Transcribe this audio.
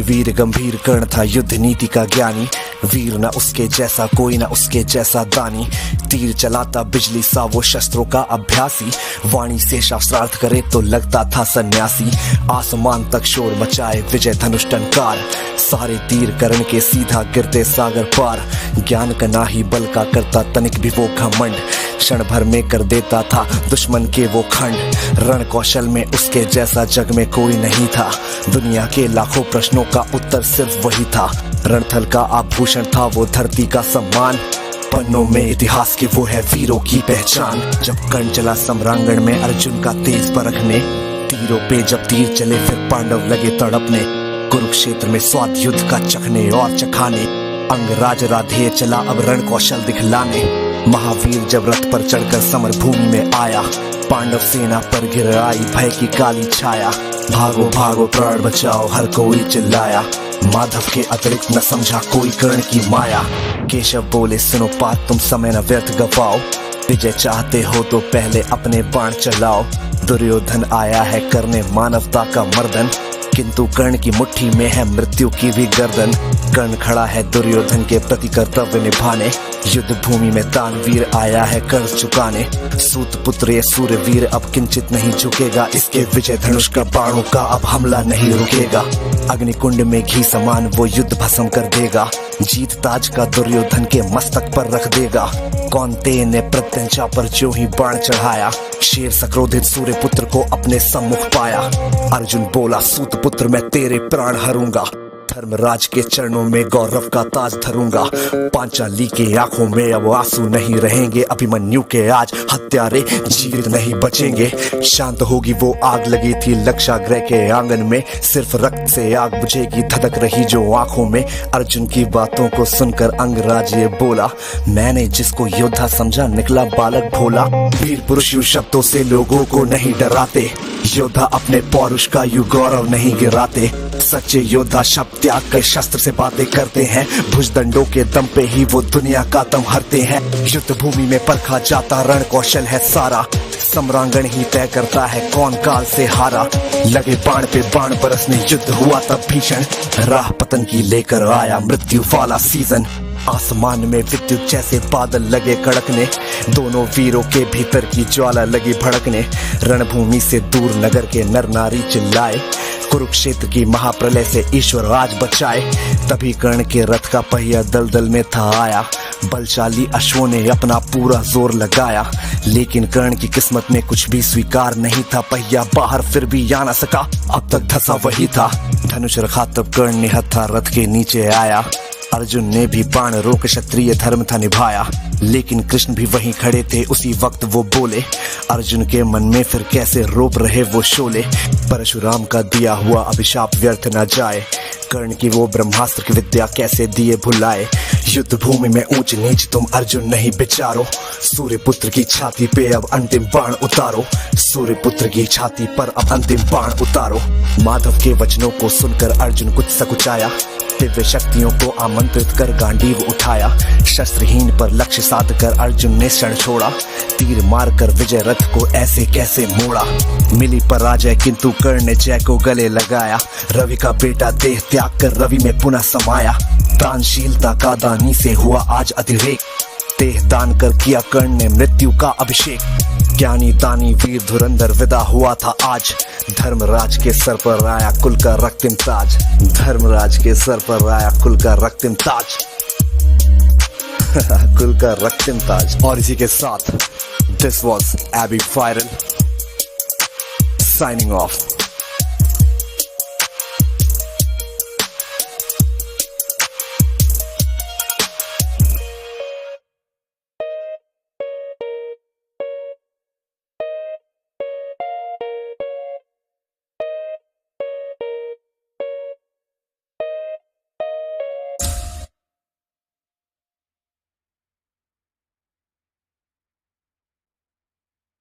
वीर गंभीर कर्ण था युद्ध नीति का ज्ञानी, वीर न उसके जैसा कोई न उसके जैसा दानी। तीर चलाता बिजली सा वो शस्त्रों का अभ्यासी, वाणी से शास्त्रार्थ करे तो लगता था सन्यासी। आसमान तक शोर मचाए विजय धनुष टंकार, सारे तीर कर्ण के सीधा गिरते सागर पार। ज्ञान का ना ही बल का करता तनिक भी वो घमंड, क्षण भर में कर देता था दुश्मन के वो खंड। रण कौशल में उसके जैसा जग में कोई नहीं था, दुनिया के लाखों प्रश्नों का उत्तर सिर्फ वही था। रणथल का आभूषण था वो धरती का सम्मान, पन्नों में इतिहास की वो है वीरों की पहचान। जब कर्ण चला सम्रांगण में अर्जुन का तेज परखने, तीरों पे जब तीर चले फिर पांडव लगे तड़पने। कुरुक्षेत्र में स्वाद युद्ध का चखने और चखाने, अंगराज राधेय चला अब रण कौशल दिखलाने। महावीर जब रथ पर चढ़कर समर भूमि में आया, पांडव सेना पर गिर आई भय की काली छाया। भागो भागो प्राण बचाओ हर कोई चिल्लाया, माधव के अतिरिक्त न समझा कोई कर्ण की माया। केशव बोले सुनो बात तुम समय न व्यर्थ गवाओ, विजय चाहते हो तो पहले अपने बाण चलाओ। दुर्योधन आया है करने मानवता का मर्दन, किंतु कर्ण की मुट्ठी में है मृत्यु की भी गर्दन। कर्ण खड़ा है दुर्योधन के प्रति कर्तव्य निभाने, युद्ध भूमि में तानवीर आया है कर्ज चुकाने। सूत पुत्र ये सूर्यवीर अब किंचित नहीं झुकेगा, इसके विजय धनुष का बाणों का अब हमला नहीं रुकेगा। अग्निकुंड में घी समान वो युद्ध भस्म कर देगा, जीत ताज का दुर्योधन के मस्तक पर रख देगा। कौन्तेय ने प्रत्यंचा पर जो ही बाण चढ़ाया, शेर सक्रोधित सूर्य पुत्र को अपने सम्मुख पाया। अर्जुन बोला सूत पुत्र मैं तेरे प्राण हरूंगा, धर्मराज के चरणों में गौरव का ताज धरूंगा। पांचाली के आंखों में अब आंसू नहीं रहेंगे, अभिमन्यु के आज हत्यारे जीवित नहीं बचेंगे। शांत होगी वो आग लगी थी लक्षागृह के आंगन में, सिर्फ रक्त से आग बुझेगी धधक रही जो आंखों में। अर्जुन की बातों को सुनकर अंगराज ये बोला, मैंने जिसको योद्धा समझा निकला बालक भोला। वीर पुरुष यूं शब्दों से लोगों को नहीं डराते, योद्धा अपने पौरुष का यूं गौरव नहीं गिराते। सच्चे योद्धा शब्द त्याग कर शस्त्र से बातें करते हैं, भुजदंडों के दम पे ही वो दुनिया का दम हरते हैं। युद्ध भूमि में परखा जाता रण कौशल है सारा, सम्रांगण ही तय करता है कौन काल से हारा। लगे बाण पे बाण बरसने युद्ध हुआ तब भीषण, राह पतन की लेकर आया मृत्यु वाला सीजन। आसमान में विद्युत जैसे बादल लगे कड़कने, दोनों वीरों के भीतर की ज्वाला लगी भड़कने। रणभूमि से दूर नगर के नर नारी चिल्लाए, कुरुक्षेत्र की महाप्रलय से ईश्वर आज बचाए। तभी कर्ण के रथ का पहिया दलदल में था आया, बलशाली अश्वों ने अपना पूरा जोर लगाया। लेकिन कर्ण की किस्मत में कुछ भी स्वीकार नहीं था, पहिया बाहर फिर भी आ न सका, अब तक धंसा वही था। धनुष रखा तब कर्ण ने हथा रथ के नीचे आया, अर्जुन ने भी बाण रोक क्षत्रिय धर्म था निभाया। लेकिन कृष्ण भी वहीं खड़े थे उसी वक्त वो बोले, अर्जुन के मन में फिर कैसे रोप रहे वो शोले। परशुराम का दिया हुआ अभिशाप व्यर्थ न जाए, कर्ण की वो ब्रह्मास्त्र की विद्या कैसे दिए भुलाए। युद्ध भूमि में ऊंच नीच तुम अर्जुन नहीं विचारो, सूर्य पुत्र की छाती पे अब अंतिम बाण उतारो। सूर्य पुत्र की छाती पर अब अंतिम बाण उतारो। माधव के वचनों को सुनकर अर्जुन कुछ सकुचाया, दिव्य शक्तियों को आमंत्रित कर गांडीव उठाया। शस्त्रहीन पर लक्ष्य साध कर अर्जुन ने क्षण छोड़ा, तीर मार कर विजय रथ को ऐसे कैसे मोड़ा। मिली पराजय किंतु कर्ण ने जय को गले लगाया, रवि का बेटा देह त्याग कर रवि में पुनः समाया। दानशीलता का दानी से हुआ आज अतिरेक, देह दान कर किया कर्ण ने मृत्यु का अभिषेक। ज्ञानी दानी वीर धुरंधर विदा हुआ था आज, धर्मराज के सर पर आया कुल का रक्तिम ताज। धर्मराज के सर पर आया कुल का रक्तिम ताज कुल का रक्तिम ताज। और इसी के साथ this was AB viral signing of.